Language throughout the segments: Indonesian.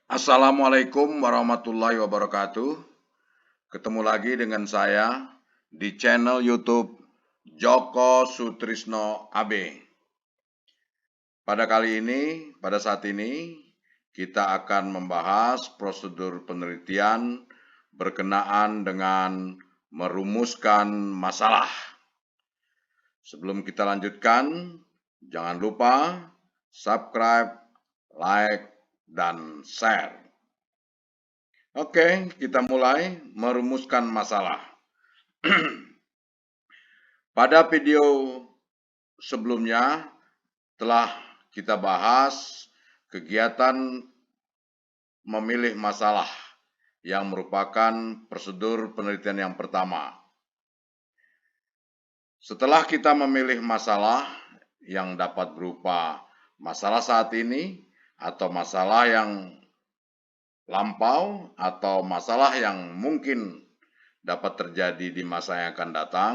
Assalamualaikum warahmatullahi wabarakatuh. Ketemu lagi dengan saya di channel YouTube Joko Sutrisno AB. Pada saat ini, kita akan membahas prosedur penelitian berkenaan dengan merumuskan masalah. Sebelum kita lanjutkan, jangan lupa subscribe, like, dan share. Oke, kita mulai merumuskan masalah. Pada video sebelumnya telah kita bahas kegiatan memilih masalah yang merupakan prosedur penelitian yang pertama. Setelah kita memilih masalah yang dapat berupa masalah saat ini atau masalah yang lampau atau masalah yang mungkin dapat terjadi di masa yang akan datang,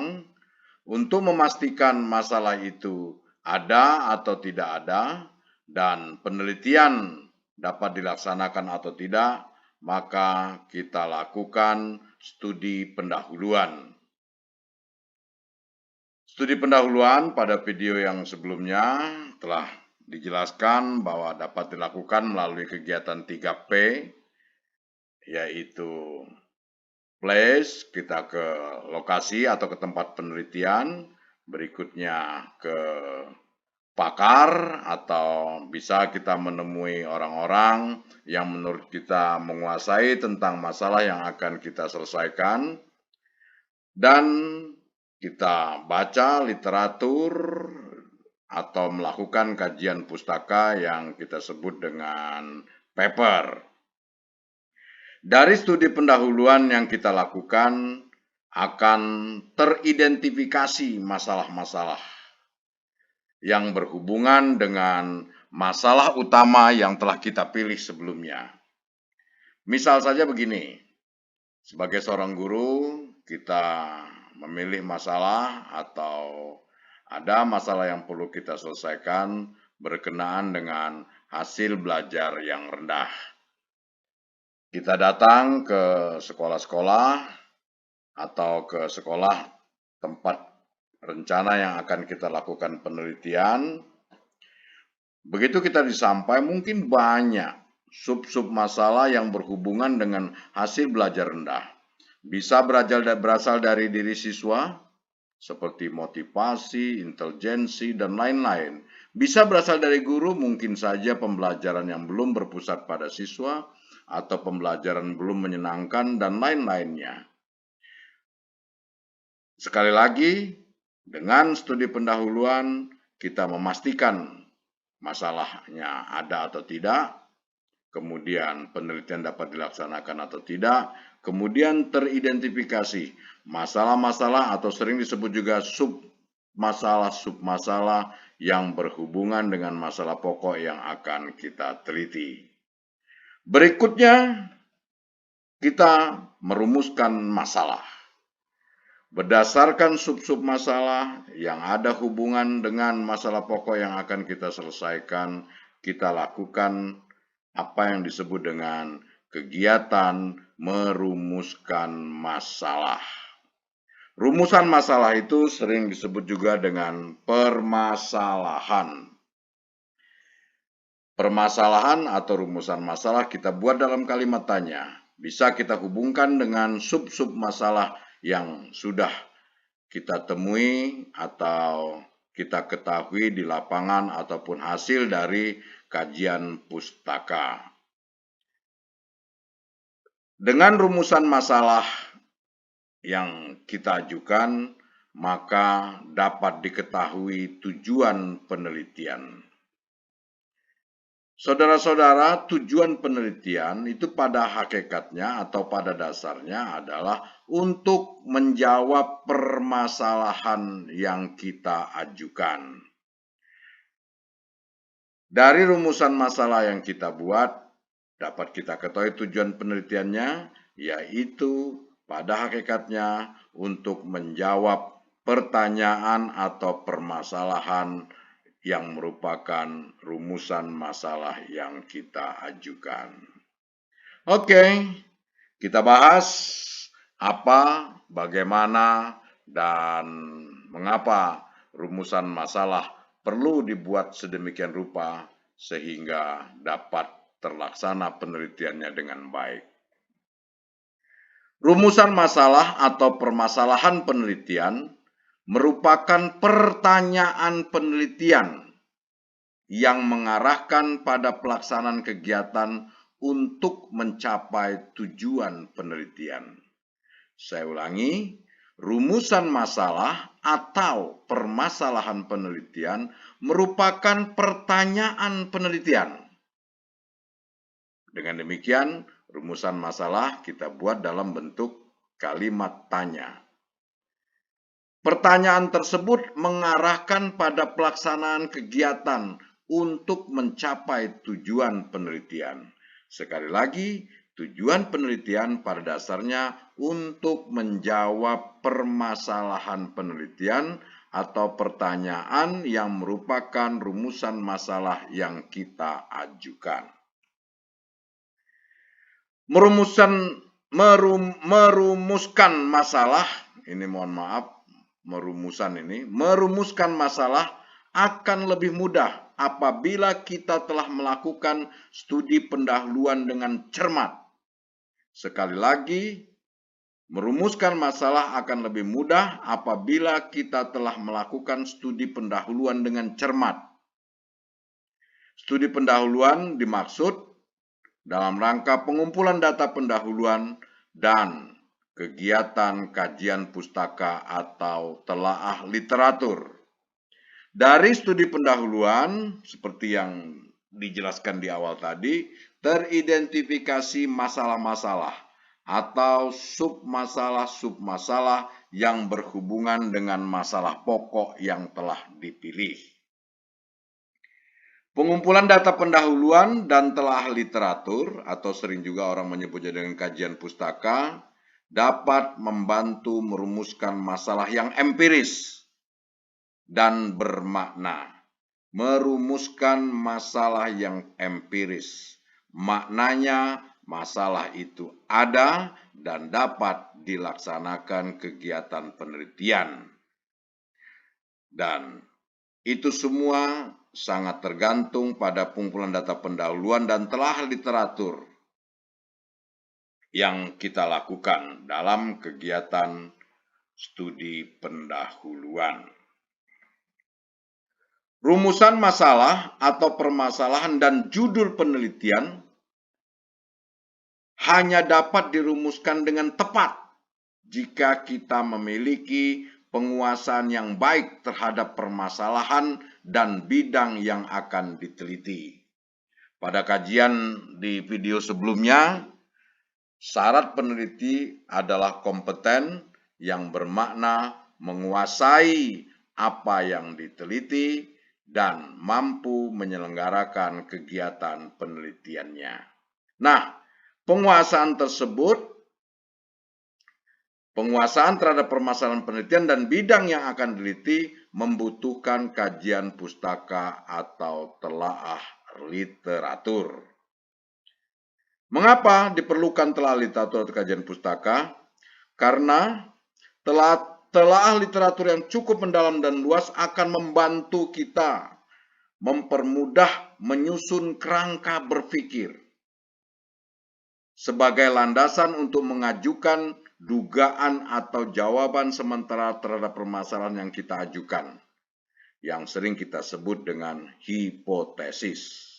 untuk memastikan masalah itu ada atau tidak ada dan penelitian dapat dilaksanakan atau tidak, maka kita lakukan studi pendahuluan. Studi pendahuluan pada video yang sebelumnya telah dijelaskan bahwa dapat dilakukan melalui kegiatan 3P, yaitu place, kita ke lokasi atau ke tempat penelitian, berikutnya ke pakar, atau bisa kita menemui orang-orang yang menurut kita menguasai tentang masalah yang akan kita selesaikan, dan kita baca literatur atau melakukan kajian pustaka yang kita sebut dengan paper. Dari studi pendahuluan yang kita lakukan akan teridentifikasi masalah-masalah yang berhubungan dengan masalah utama yang telah kita pilih sebelumnya. Misal saja begini, sebagai seorang guru, kita memilih masalah atau ada masalah yang perlu kita selesaikan berkenaan dengan hasil belajar yang rendah. Kita datang ke sekolah-sekolah atau ke sekolah tempat rencana yang akan kita lakukan penelitian. Begitu kita disampai, mungkin banyak sub-sub masalah yang berhubungan dengan hasil belajar rendah. Bisa berasal dari diri siswa, seperti motivasi, intelijensi, dan lain-lain. Bisa berasal dari guru, mungkin saja pembelajaran yang belum berpusat pada siswa, atau pembelajaran belum menyenangkan, dan lain-lainnya. Sekali lagi, dengan studi pendahuluan, kita memastikan masalahnya ada atau tidak, kemudian penelitian dapat dilaksanakan atau tidak, kemudian teridentifikasi masalah-masalah atau sering disebut juga submasalah yang berhubungan dengan masalah pokok yang akan kita teliti. Berikutnya, kita merumuskan masalah. Berdasarkan sub-sub masalah yang ada hubungan dengan masalah pokok yang akan kita selesaikan, kita lakukan apa yang disebut dengan kegiatan merumuskan masalah. Rumusan masalah itu sering disebut juga dengan permasalahan. Permasalahan atau rumusan masalah kita buat dalam kalimat tanya. Bisa kita hubungkan dengan sub-sub masalah yang sudah kita temui atau kita ketahui di lapangan ataupun hasil dari kajian pustaka. Dengan rumusan masalah yang kita ajukan, maka dapat diketahui tujuan penelitian. Saudara-saudara, tujuan penelitian itu pada hakikatnya atau pada dasarnya adalah untuk menjawab permasalahan yang kita ajukan. Dari rumusan masalah yang kita buat, dapat kita ketahui tujuan penelitiannya, yaitu pada hakikatnya untuk menjawab pertanyaan atau permasalahan yang merupakan rumusan masalah yang kita ajukan. Oke, kita bahas apa, bagaimana, dan mengapa rumusan masalah perlu dibuat sedemikian rupa sehingga dapat terlaksana penelitiannya dengan baik. Rumusan masalah atau permasalahan penelitian merupakan pertanyaan penelitian yang mengarahkan pada pelaksanaan kegiatan untuk mencapai tujuan penelitian. Saya ulangi, rumusan masalah atau permasalahan penelitian merupakan pertanyaan penelitian. Dengan demikian, rumusan masalah kita buat dalam bentuk kalimat tanya. Pertanyaan tersebut mengarahkan pada pelaksanaan kegiatan untuk mencapai tujuan penelitian. Sekali lagi, tujuan penelitian pada dasarnya untuk menjawab permasalahan penelitian atau pertanyaan yang merupakan rumusan masalah yang kita ajukan. Merumuskan masalah, ini mohon maaf, merumuskan masalah akan lebih mudah apabila kita telah melakukan studi pendahuluan dengan cermat. Sekali lagi, merumuskan masalah akan lebih mudah apabila kita telah melakukan studi pendahuluan dengan cermat. Studi pendahuluan dimaksud dalam rangka pengumpulan data pendahuluan dan kegiatan kajian pustaka atau telaah literatur. Dari studi pendahuluan, seperti yang dijelaskan di awal tadi, teridentifikasi masalah-masalah atau submasalah-submasalah yang berhubungan dengan masalah pokok yang telah dipilih. Pengumpulan data pendahuluan dan telaah literatur, atau sering juga orang menyebutnya dengan kajian pustaka, dapat membantu merumuskan masalah yang empiris dan bermakna. Merumuskan masalah yang empiris, maknanya masalah itu ada dan dapat dilaksanakan kegiatan penelitian. Dan itu semua sangat tergantung pada pengumpulan data pendahuluan dan telaah literatur yang kita lakukan dalam kegiatan studi pendahuluan. Rumusan masalah atau permasalahan dan judul penelitian hanya dapat dirumuskan dengan tepat jika kita memiliki penguasaan yang baik terhadap permasalahan dan bidang yang akan diteliti. Pada kajian di video sebelumnya, syarat peneliti adalah kompeten yang bermakna menguasai apa yang diteliti dan mampu menyelenggarakan kegiatan penelitiannya. Nah, penguasaan terhadap permasalahan penelitian dan bidang yang akan diteliti membutuhkan kajian pustaka atau telaah literatur. Mengapa diperlukan telaah literatur atau kajian pustaka? Karena telaah literatur yang cukup mendalam dan luas akan membantu kita mempermudah menyusun kerangka berpikir sebagai landasan untuk mengajukan dugaan atau jawaban sementara terhadap permasalahan yang kita ajukan, yang sering kita sebut dengan hipotesis.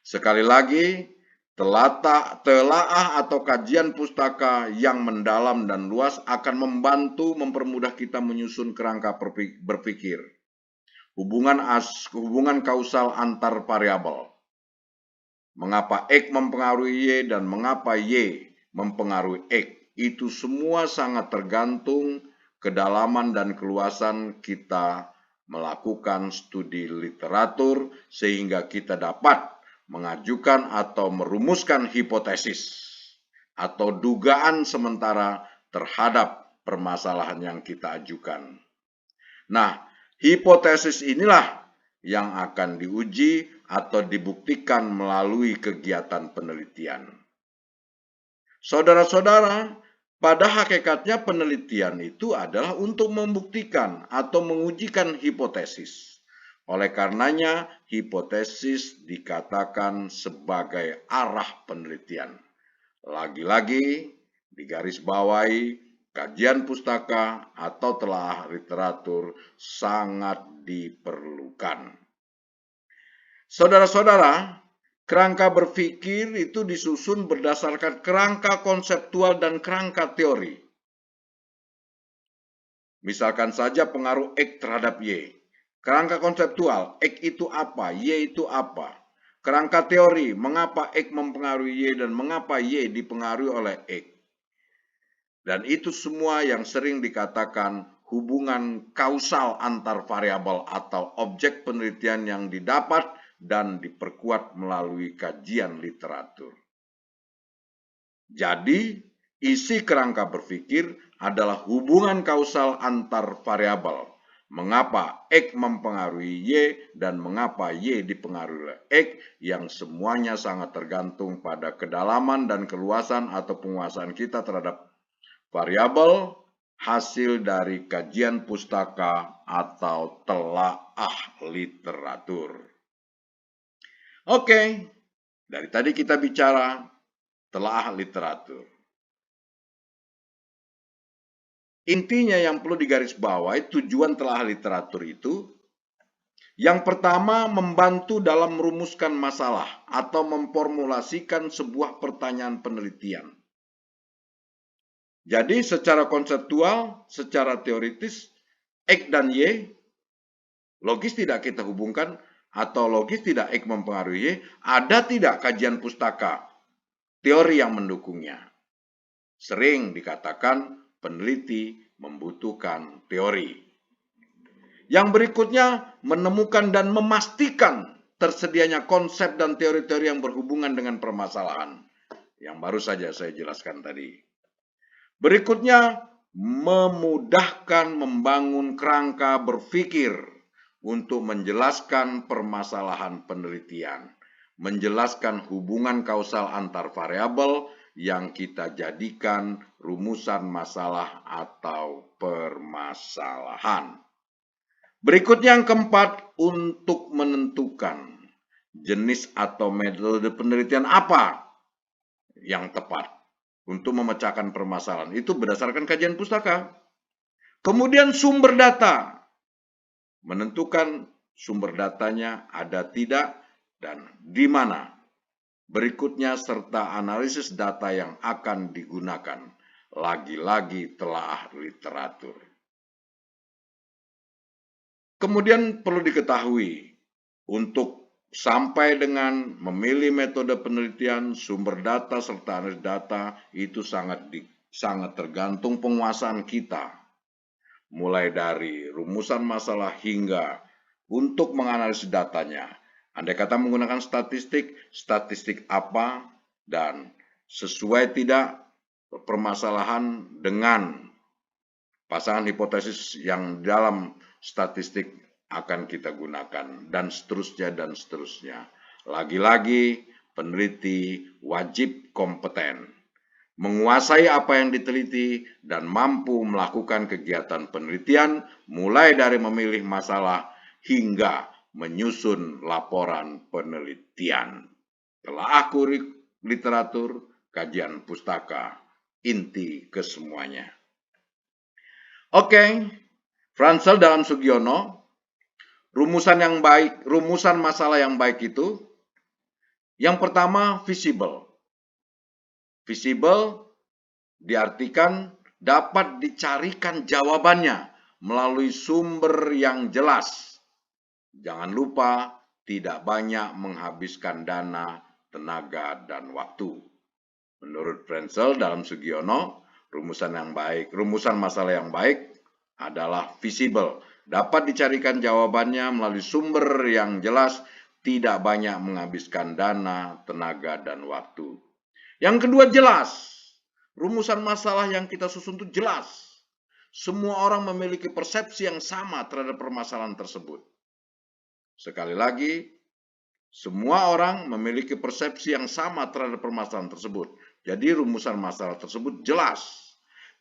Sekali lagi, telaah atau kajian pustaka yang mendalam dan luas akan membantu mempermudah kita menyusun kerangka berpikir. Hubungan kausal antar variabel. Mengapa X mempengaruhi Y dan mengapa Y mempengaruhi X. Itu semua sangat tergantung kedalaman dan keluasan kita melakukan studi literatur sehingga kita dapat mengajukan atau merumuskan hipotesis atau dugaan sementara terhadap permasalahan yang kita ajukan. Nah, hipotesis inilah yang akan diuji atau dibuktikan melalui kegiatan penelitian. Saudara-saudara, pada hakikatnya penelitian itu adalah untuk membuktikan atau mengujikan hipotesis. Oleh karenanya, hipotesis dikatakan sebagai arah penelitian. Lagi-lagi, digarisbawahi, kajian pustaka atau telaah literatur sangat diperlukan. Saudara-saudara, kerangka berpikir itu disusun berdasarkan kerangka konseptual dan kerangka teori. Misalkan saja pengaruh X terhadap Y. Kerangka konseptual, X itu apa, Y itu apa. Kerangka teori, mengapa X mempengaruhi Y dan mengapa Y dipengaruhi oleh X. Dan itu semua yang sering dikatakan hubungan kausal antar variabel atau objek penelitian yang didapat dan diperkuat melalui kajian literatur. Jadi, isi kerangka berpikir adalah hubungan kausal antar variabel. Mengapa X mempengaruhi Y dan mengapa Y dipengaruhi oleh X yang semuanya sangat tergantung pada kedalaman dan keluasan atau penguasaan kita terhadap variabel hasil dari kajian pustaka atau telaah literatur. Oke, dari tadi kita bicara telaah literatur. Intinya yang perlu digarisbawahi tujuan telaah literatur itu, yang pertama membantu dalam merumuskan masalah atau memformulasikan sebuah pertanyaan penelitian. Jadi secara konseptual, secara teoritis, X dan Y, logis tidak kita hubungkan, atau logis tidak X mempengaruhi Y, ada tidak kajian pustaka, teori yang mendukungnya. Sering dikatakan peneliti membutuhkan teori. Yang berikutnya, menemukan dan memastikan tersedianya konsep dan teori-teori yang berhubungan dengan permasalahan. Yang baru saja saya jelaskan tadi. Berikutnya, memudahkan membangun kerangka berpikir untuk menjelaskan permasalahan penelitian, menjelaskan hubungan kausal antar variabel yang kita jadikan rumusan masalah atau permasalahan. Berikutnya yang keempat, untuk menentukan jenis atau metode penelitian apa yang tepat untuk memecahkan permasalahan. Itu berdasarkan kajian pustaka. Kemudian sumber data. Menentukan sumber datanya ada tidak dan di mana. Berikutnya serta analisis data yang akan digunakan. Lagi-lagi telaah literatur. Kemudian perlu diketahui, untuk sampai dengan memilih metode penelitian, sumber data, serta analisis data, itu sangat tergantung penguasaan kita. Mulai dari rumusan masalah hingga untuk menganalisis datanya. Andai kata menggunakan statistik apa, dan sesuai tidak permasalahan dengan pasangan hipotesis yang dalam statistik akan kita gunakan, dan seterusnya, dan seterusnya. Lagi-lagi, peneliti wajib kompeten, menguasai apa yang diteliti, dan mampu melakukan kegiatan penelitian, mulai dari memilih masalah hingga menyusun laporan penelitian. Telaah literatur, kajian pustaka, inti kesemuanya. Oke, Fransel dalam Sugiono, rumusan masalah yang baik itu, yang pertama visible. Visible diartikan dapat dicarikan jawabannya melalui sumber yang jelas. Jangan lupa tidak banyak menghabiskan dana, tenaga, dan waktu. Menurut Fransel dalam Sugiono, rumusan masalah yang baik adalah visible. Dapat dicarikan jawabannya melalui sumber yang jelas, tidak banyak menghabiskan dana, tenaga, dan waktu. Yang kedua, jelas. Rumusan masalah yang kita susun itu jelas. Semua orang memiliki persepsi yang sama terhadap permasalahan tersebut. Sekali lagi, semua orang memiliki persepsi yang sama terhadap permasalahan tersebut. Jadi rumusan masalah tersebut jelas.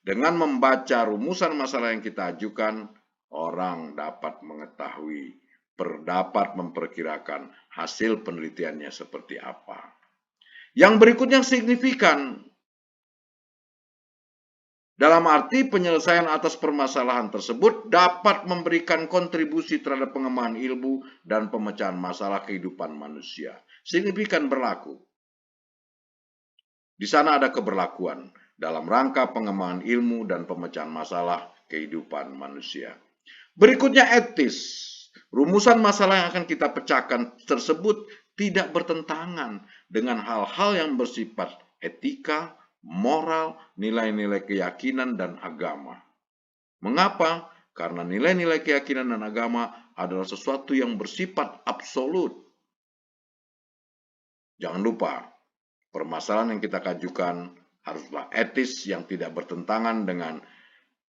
Dengan membaca rumusan masalah yang kita ajukan, orang dapat mengetahui, dapat memperkirakan hasil penelitiannya seperti apa. Yang berikutnya signifikan. Dalam arti penyelesaian atas permasalahan tersebut dapat memberikan kontribusi terhadap pengembangan ilmu dan pemecahan masalah kehidupan manusia. Signifikan berlaku. Di sana ada keberlakuan dalam rangka pengembangan ilmu dan pemecahan masalah kehidupan manusia. Berikutnya etis. Rumusan masalah yang akan kita pecahkan tersebut tidak bertentangan dengan hal-hal yang bersifat etika, moral, nilai-nilai keyakinan, dan agama. Mengapa? Karena nilai-nilai keyakinan dan agama adalah sesuatu yang bersifat absolut. Jangan lupa, permasalahan yang kita ajukan haruslah etis yang tidak bertentangan dengan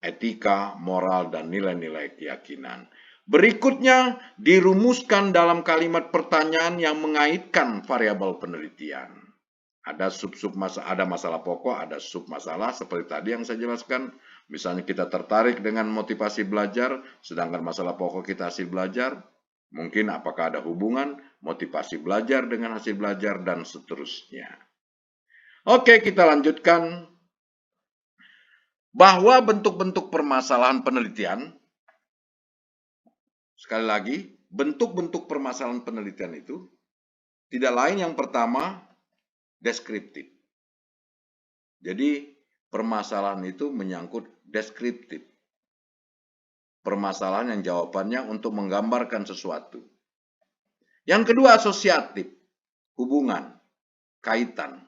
etika, moral, dan nilai-nilai keyakinan. Berikutnya dirumuskan dalam kalimat pertanyaan yang mengaitkan variabel penelitian. Ada ada masalah pokok, ada sub masalah seperti tadi yang saya jelaskan. Misalnya kita tertarik dengan motivasi belajar, sedangkan masalah pokok kita hasil belajar. Mungkin apakah ada hubungan motivasi belajar dengan hasil belajar dan seterusnya. Oke, kita lanjutkan. Bahwa bentuk-bentuk permasalahan penelitian, sekali lagi, bentuk-bentuk permasalahan penelitian itu tidak lain yang pertama, deskriptif. Jadi, permasalahan itu menyangkut deskriptif. Permasalahan yang jawabannya untuk menggambarkan sesuatu. Yang kedua, asosiatif, hubungan, kaitan.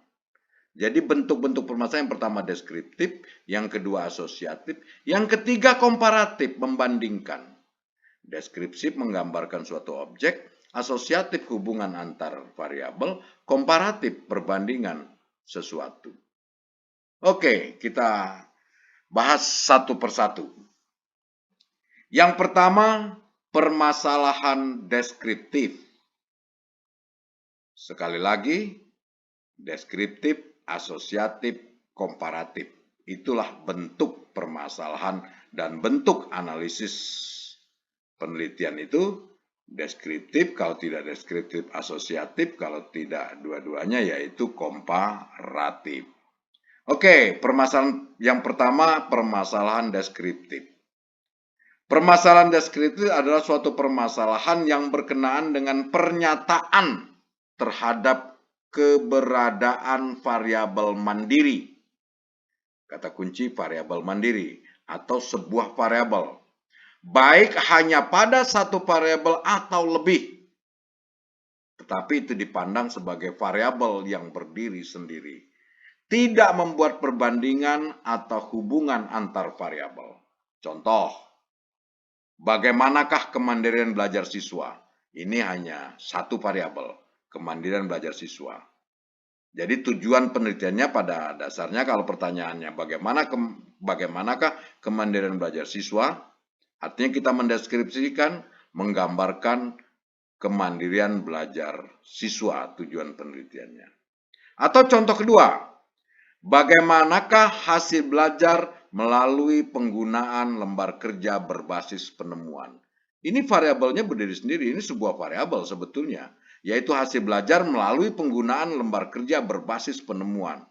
Jadi bentuk-bentuk permasalahan yang pertama deskriptif, yang kedua asosiatif, yang ketiga komparatif, membandingkan. Deskriptif menggambarkan suatu objek, asosiatif hubungan antar variabel, komparatif perbandingan sesuatu. Oke, kita bahas satu persatu. Yang pertama, permasalahan deskriptif. Sekali lagi, deskriptif, asosiatif, komparatif. Itulah bentuk permasalahan dan bentuk analisis penelitian itu. Deskriptif, kalau tidak deskriptif, asosiatif, kalau tidak dua-duanya yaitu komparatif. Oke, permasalahan yang pertama, permasalahan deskriptif. Permasalahan deskriptif adalah suatu permasalahan yang berkenaan dengan pernyataan terhadap keberadaan variabel mandiri. Kata kunci variabel mandiri atau sebuah variabel. Baik hanya pada satu variabel atau lebih. Tetapi itu dipandang sebagai variabel yang berdiri sendiri. Tidak membuat perbandingan atau hubungan antar variabel. Contoh, bagaimanakah kemandirian belajar siswa? Ini hanya satu variabel. Kemandirian belajar siswa. Jadi tujuan penelitiannya pada dasarnya kalau pertanyaannya bagaimanakah kemandirian belajar siswa, artinya kita mendeskripsikan, menggambarkan kemandirian belajar siswa tujuan penelitiannya. Atau contoh kedua, bagaimanakah hasil belajar melalui penggunaan lembar kerja berbasis penemuan. Ini variabelnya berdiri sendiri, ini sebuah variabel sebetulnya. Yaitu hasil belajar melalui penggunaan lembar kerja berbasis penemuan.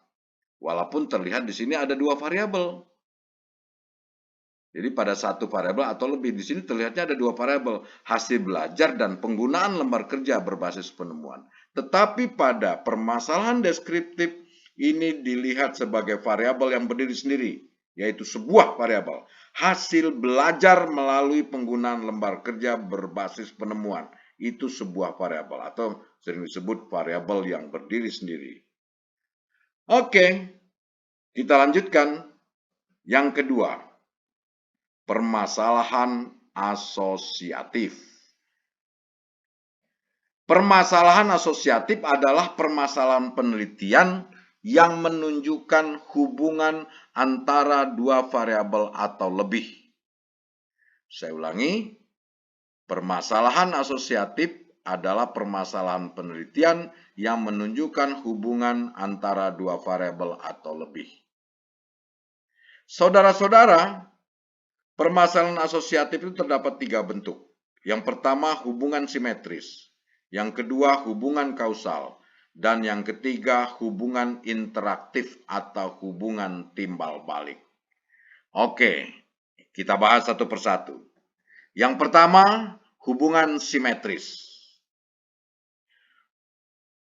Walaupun terlihat di sini ada dua variabel. Jadi pada satu variabel atau lebih di sini terlihatnya ada dua variabel, hasil belajar dan penggunaan lembar kerja berbasis penemuan. Tetapi pada permasalahan deskriptif ini dilihat sebagai variabel yang berdiri sendiri, yaitu sebuah variabel, hasil belajar melalui penggunaan lembar kerja berbasis penemuan. Itu sebuah variabel atau sering disebut variabel yang berdiri sendiri. Oke, kita lanjutkan. Yang kedua, permasalahan asosiatif. Permasalahan asosiatif adalah permasalahan penelitian yang menunjukkan hubungan antara dua variabel atau lebih. Saya ulangi. Permasalahan asosiatif adalah permasalahan penelitian yang menunjukkan hubungan antara dua variabel atau lebih. Saudara-saudara, permasalahan asosiatif itu terdapat 3 bentuk. Yang pertama, hubungan simetris. Yang kedua, hubungan kausal. Dan yang ketiga, hubungan interaktif atau hubungan timbal balik. Oke, kita bahas satu persatu. Yang pertama, hubungan simetris.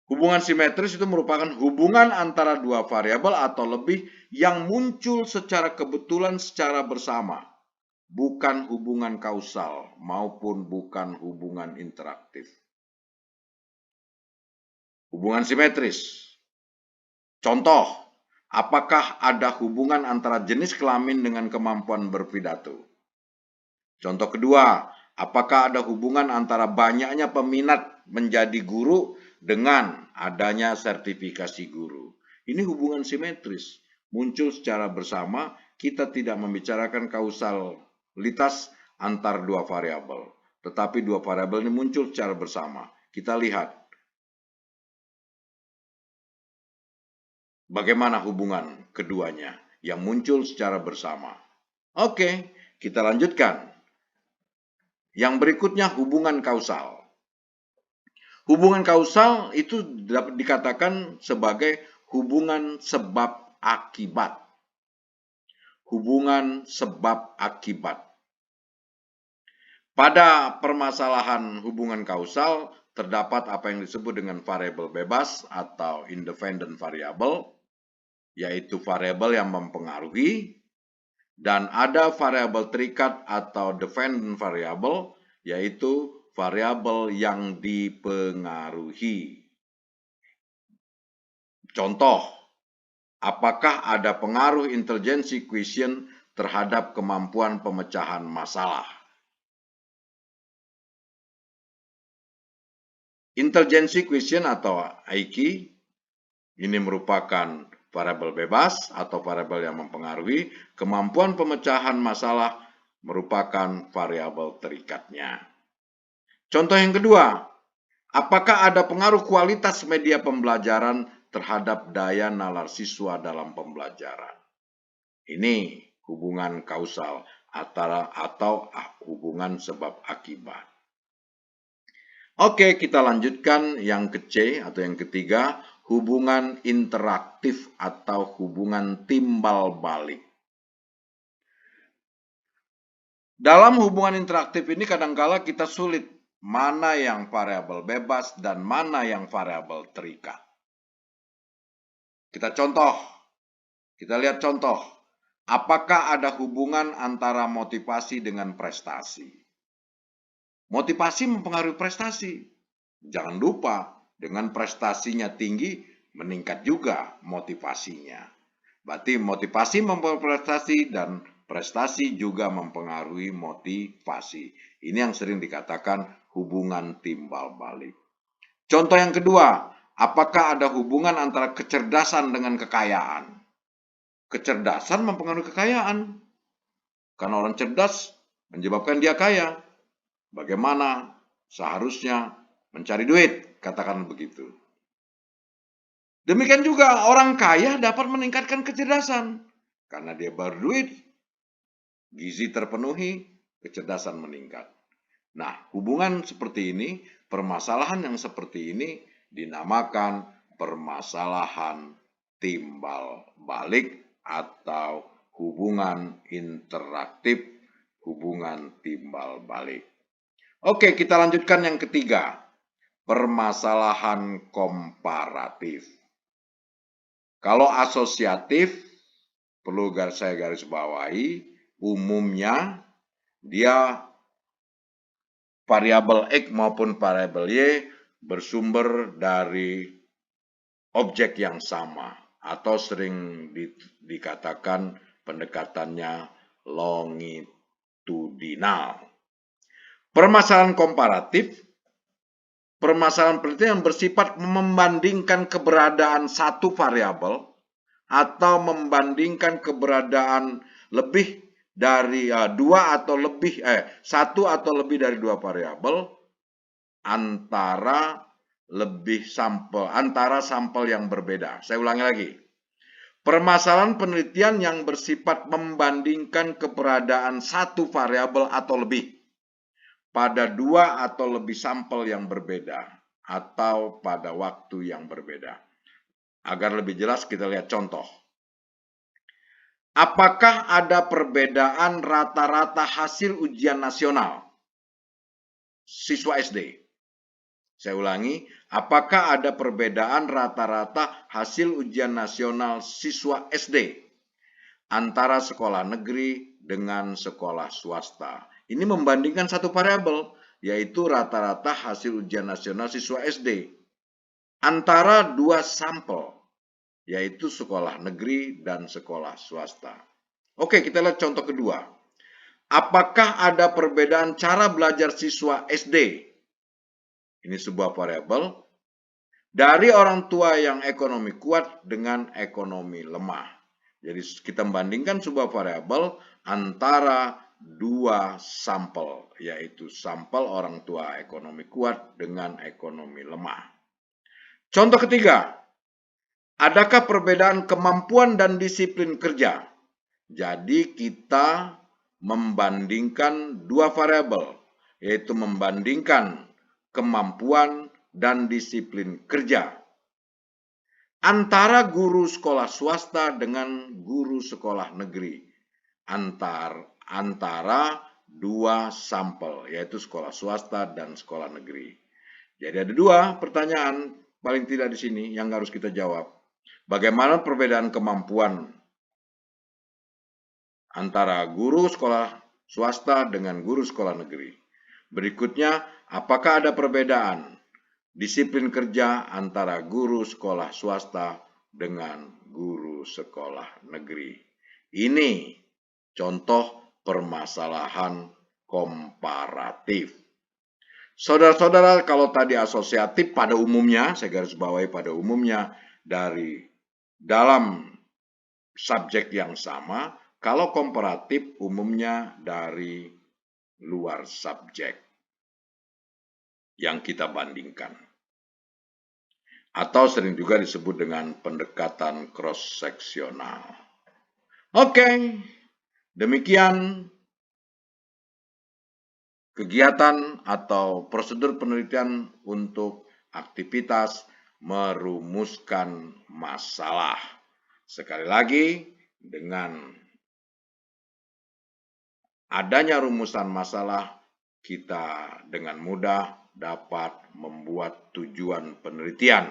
Hubungan simetris itu merupakan hubungan antara dua variabel atau lebih yang muncul secara kebetulan secara bersama, bukan hubungan kausal maupun bukan hubungan interaktif. Hubungan simetris. Contoh, apakah ada hubungan antara jenis kelamin dengan kemampuan berpidato? Contoh kedua, apakah ada hubungan antara banyaknya peminat menjadi guru dengan adanya sertifikasi guru? Ini hubungan simetris, muncul secara bersama, kita tidak membicarakan kausalitas antar dua variabel. Tetapi dua variabel ini muncul secara bersama. Kita lihat bagaimana hubungan keduanya yang muncul secara bersama. Oke, kita lanjutkan. Yang berikutnya hubungan kausal. Hubungan kausal itu dapat dikatakan sebagai hubungan sebab akibat. Hubungan sebab akibat. Pada permasalahan hubungan kausal terdapat apa yang disebut dengan variabel bebas atau independent variable, yaitu variabel yang mempengaruhi, dan ada variabel terikat atau dependent variable, yaitu variabel yang dipengaruhi. Contoh, apakah ada pengaruh intelligence quotient terhadap kemampuan pemecahan masalah? Intelligence quotient atau IQ ini merupakan variabel bebas atau variabel yang mempengaruhi. Kemampuan pemecahan masalah merupakan variabel terikatnya. Contoh yang kedua, apakah ada pengaruh kualitas media pembelajaran terhadap daya nalar siswa dalam pembelajaran? Ini hubungan kausal atau hubungan sebab akibat. Oke, kita lanjutkan yang ke-C atau yang ketiga, hubungan interaktif atau hubungan timbal balik. Dalam hubungan interaktif ini kadangkala kita sulit mana yang variabel bebas dan mana yang variabel terikat. Kita lihat contoh. Apakah ada hubungan antara motivasi dengan prestasi? Motivasi mempengaruhi prestasi. Jangan lupa, dengan prestasinya tinggi, meningkat juga motivasinya. Berarti motivasi mempengaruhi prestasi dan prestasi juga mempengaruhi motivasi. Ini yang sering dikatakan hubungan timbal balik. Contoh yang kedua, apakah ada hubungan antara kecerdasan dengan kekayaan? Kecerdasan mempengaruhi kekayaan. Karena orang cerdas menyebabkan dia kaya. Bagaimana seharusnya mencari duit, katakan begitu. Demikian juga orang kaya dapat meningkatkan kecerdasan. Karena dia berduit, gizi terpenuhi, kecerdasan meningkat. Nah, hubungan seperti ini, permasalahan yang seperti ini dinamakan permasalahan timbal balik atau hubungan interaktif, hubungan timbal balik. Oke, kita lanjutkan yang ketiga, permasalahan komparatif. Kalau asosiatif, perlu saya garis bawahi, umumnya dia variabel X maupun variabel Y bersumber dari objek yang sama atau sering dikatakan pendekatannya longitudinal. Permasalahan komparatif, permasalahan penelitian yang bersifat membandingkan keberadaan satu variabel atau membandingkan keberadaan lebih dari satu atau lebih dari dua variabel antara sampel yang berbeda. Saya ulangi lagi. Permasalahan penelitian yang bersifat membandingkan keberadaan satu variabel atau lebih pada dua atau lebih sampel yang berbeda atau pada waktu yang berbeda. Agar lebih jelas kita lihat contoh. Apakah ada perbedaan rata-rata hasil ujian nasional siswa SD? Saya ulangi, apakah ada perbedaan rata-rata hasil ujian nasional siswa SD antara sekolah negeri dengan sekolah swasta? Ini membandingkan satu variabel, yaitu rata-rata hasil ujian nasional siswa SD antara dua sampel, yaitu sekolah negeri dan sekolah swasta. Oke, kita lihat contoh kedua. Apakah ada perbedaan cara belajar siswa SD? Ini sebuah variabel dari orang tua yang ekonomi kuat dengan ekonomi lemah. Jadi kita membandingkan sebuah variabel antara dua sampel, yaitu sampel orang tua ekonomi kuat dengan ekonomi lemah. Contoh ketiga, adakah perbedaan kemampuan dan disiplin kerja? Jadi kita membandingkan dua variabel, yaitu membandingkan kemampuan dan disiplin kerja antara guru sekolah swasta dengan guru sekolah negeri, antara dua sampel, yaitu sekolah swasta dan sekolah negeri. Jadi ada dua pertanyaan paling tidak di sini yang harus kita jawab. Bagaimana perbedaan kemampuan antara guru sekolah swasta dengan guru sekolah negeri? Berikutnya, apakah ada perbedaan disiplin kerja antara guru sekolah swasta dengan guru sekolah negeri? Ini contoh permasalahan komparatif. Saudara-saudara, kalau tadi asosiatif pada umumnya, saya garis bawahi pada umumnya dari dalam subjek yang sama, kalau komparatif umumnya dari luar subjek yang kita bandingkan. Atau sering juga disebut dengan pendekatan cross-seksional. Oke, demikian kegiatan atau prosedur penelitian untuk aktivitas merumuskan masalah. Sekali lagi, dengan adanya rumusan masalah, kita dengan mudah dapat membuat tujuan penelitian.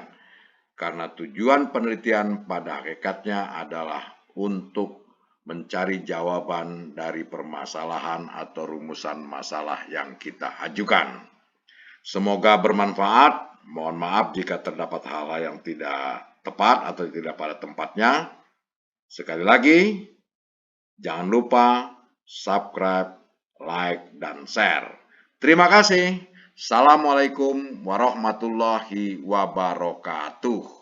Karena tujuan penelitian pada hakikatnya adalah untuk mencari jawaban dari permasalahan atau rumusan masalah yang kita ajukan. Semoga bermanfaat. Mohon maaf jika terdapat hal-hal yang tidak tepat atau tidak pada tempatnya. Sekali lagi, jangan lupa subscribe, like, dan share. Terima kasih. Assalamualaikum warahmatullahi wabarakatuh.